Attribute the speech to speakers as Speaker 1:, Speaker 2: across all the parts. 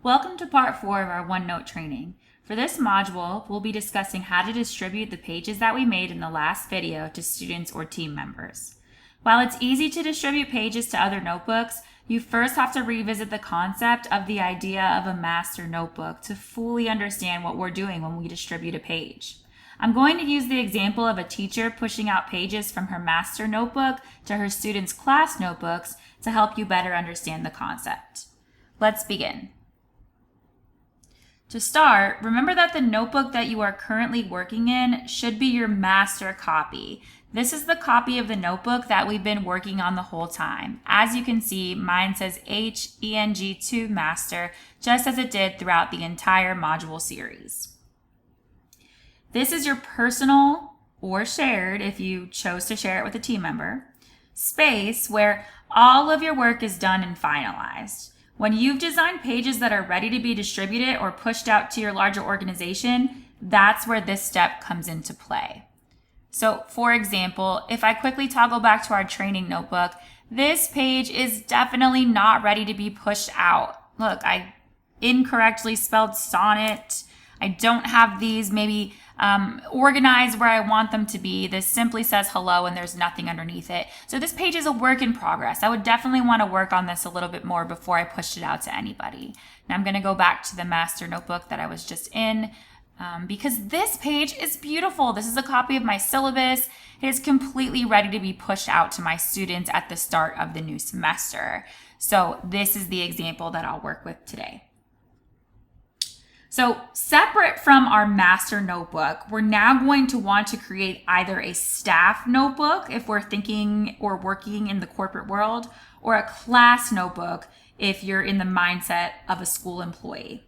Speaker 1: Welcome to part 4 of our OneNote training. For this module, we'll be discussing how to distribute the pages that we made in the last video to students or team members. While it's easy to distribute pages to other notebooks, you first have to revisit the concept of the idea of a master notebook to fully understand what we're doing when we distribute a page. I'm going to use the example of a teacher pushing out pages from her master notebook to her students' class notebooks to help you better understand the concept. Let's begin. To start, remember that the notebook that you are currently working in should be your master copy. This is the copy of the notebook that we've been working on the whole time. As you can see, mine says HENG2 Master, just as it did throughout the entire module series. This is your personal or shared, if you chose to share it with a team member, space where all of your work is done and finalized. When you've designed pages that are ready to be distributed or pushed out to your larger organization, that's where this step comes into play. So for example, if I quickly toggle back to our training notebook, this page is definitely not ready to be pushed out. Look, I incorrectly spelled sonnet. I don't have these maybe organized where I want them to be. This simply says hello and there's nothing underneath it. So this page is a work in progress. I would definitely want to work on this a little bit more before I pushed it out to anybody. Now I'm going to go back to the master notebook that I was just in because this page is beautiful. This is a copy of my syllabus. It is completely ready to be pushed out to my students at the start of the new semester. So this is the example that I'll work with today. So separate from our master notebook, we're now going to want to create either a staff notebook if we're thinking or working in the corporate world, or a class notebook if you're in the mindset of a school employee.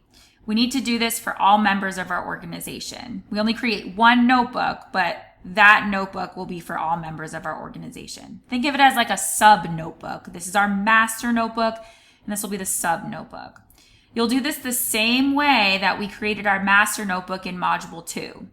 Speaker 1: We need to do this for all members of our organization. We only create one notebook, but that notebook will be for all members of our organization. Think of it as like a sub notebook. This is our master notebook, and this will be the sub notebook. You'll do this the same way that we created our master notebook in Module 2.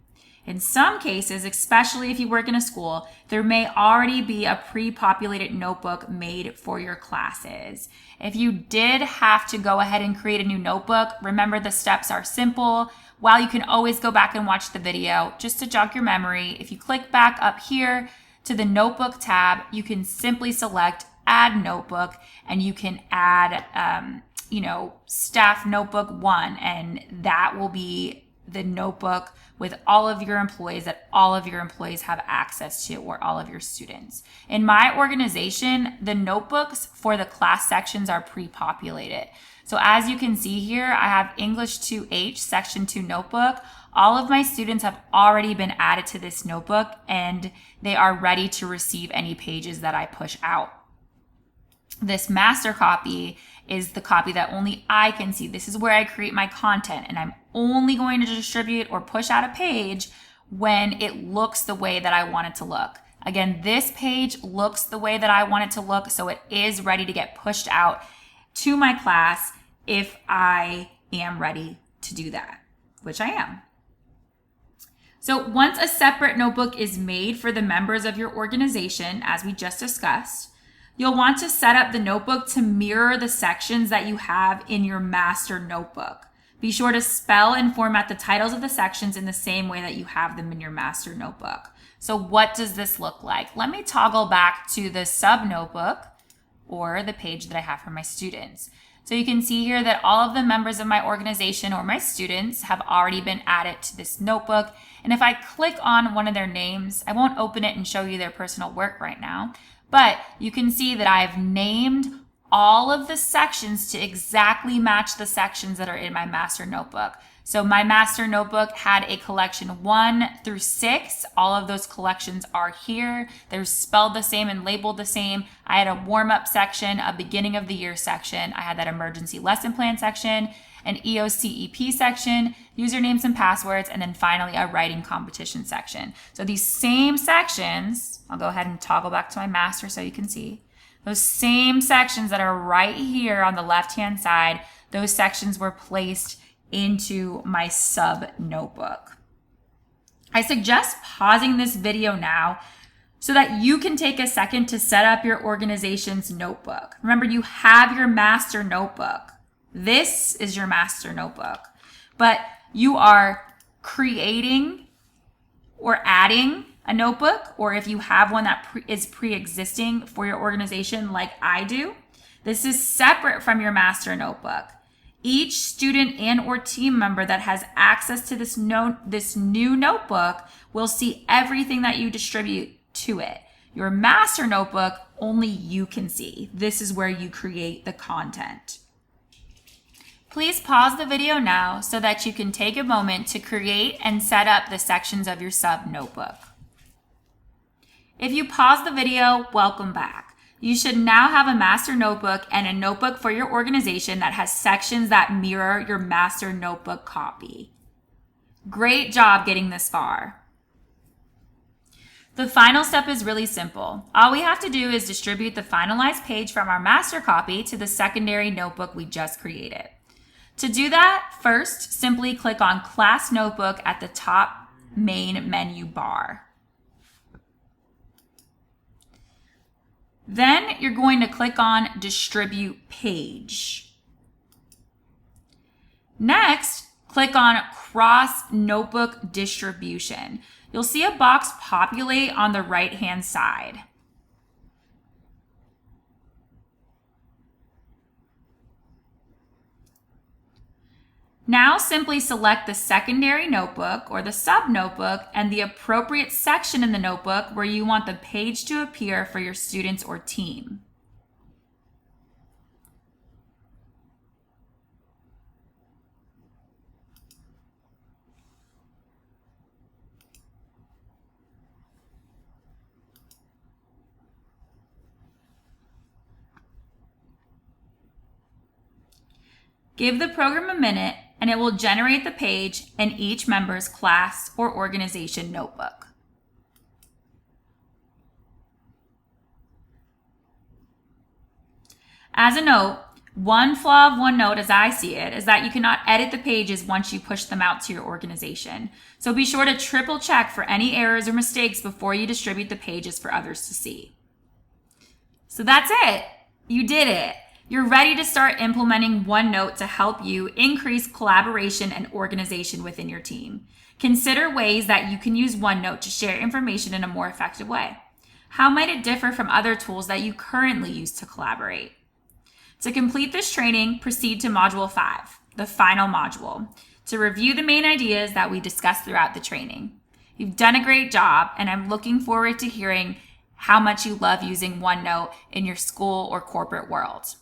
Speaker 1: In some cases, especially if you work in a school, there may already be a pre-populated notebook made for your classes. If you did have to go ahead and create a new notebook, remember the steps are simple. While you can always go back and watch the video, just to jog your memory, if you click back up here to the Notebook tab, you can simply select Add Notebook, and you can add staff notebook 1, and that will be the notebook with all of your employees that all of your employees have access to, or all of your students. In my organization, the notebooks for the class sections are pre-populated. So as you can see here, I have English 2H section 2 notebook. All of my students have already been added to this notebook, and they are ready to receive any pages that I push out. This master copy is the copy that only I can see. This is where I create my content, and I'm only going to distribute or push out a page when it looks the way that I want it to look. Again, this page looks the way that I want it to look, so it is ready to get pushed out to my class if I am ready to do that, which I am. So once a separate notebook is made for the members of your organization, as we just discussed, you'll want to set up the notebook to mirror the sections that you have in your master notebook. Be sure to spell and format the titles of the sections in the same way that you have them in your master notebook. So what does this look like? Let me toggle back to the sub notebook, or the page that I have for my students. So you can see here that all of the members of my organization or my students have already been added to this notebook. And if I click on one of their names, I won't open it and show you their personal work right now, but you can see that I've named all of the sections to exactly match the sections that are in my master notebook. So my master notebook had a collection 1 through 6. All of those collections are here. They're spelled the same and labeled the same. I had a warm-up section, a beginning of the year section. I had that emergency lesson plan section, an EOCEP section, usernames and passwords, and then finally a writing competition section. So these same sections, I'll go ahead and toggle back to my master so you can see. Those same sections that are right here on the left-hand side, those sections were placed into my sub notebook. I suggest pausing this video now so that you can take a second to set up your organization's notebook. Remember, you have your master notebook. This is your master notebook. But you are creating or adding a notebook, or if you have one that is pre-existing for your organization like I do, this is separate from your master notebook. Each student and or team member that has access to this new notebook will see everything that you distribute to it. Your master notebook, only you can see. This is where you create the content. Please pause the video now so that you can take a moment to create and set up the sections of your sub notebook. If you pause the video, welcome back. You should now have a master notebook and a notebook for your organization that has sections that mirror your master notebook copy. Great job getting this far. The final step is really simple. All we have to do is distribute the finalized page from our master copy to the secondary notebook we just created. To do that, first, simply click on Class Notebook at the top main menu bar. Then you're going to click on Distribute Page. Next, click on Cross Notebook Distribution. You'll see a box populate on the right-hand side. Now simply select the secondary notebook or the sub notebook and the appropriate section in the notebook where you want the page to appear for your students or team. Give the program a minute and it will generate the page in each member's class or organization notebook. As a note, one flaw of OneNote as I see it is that you cannot edit the pages once you push them out to your organization. So be sure to triple check for any errors or mistakes before you distribute the pages for others to see. So that's it. You did it. You're ready to start implementing OneNote to help you increase collaboration and organization within your team. Consider ways that you can use OneNote to share information in a more effective way. How might it differ from other tools that you currently use to collaborate? To complete this training, proceed to Module 5, the final module, to review the main ideas that we discussed throughout the training. You've done a great job, and I'm looking forward to hearing how much you love using OneNote in your school or corporate world.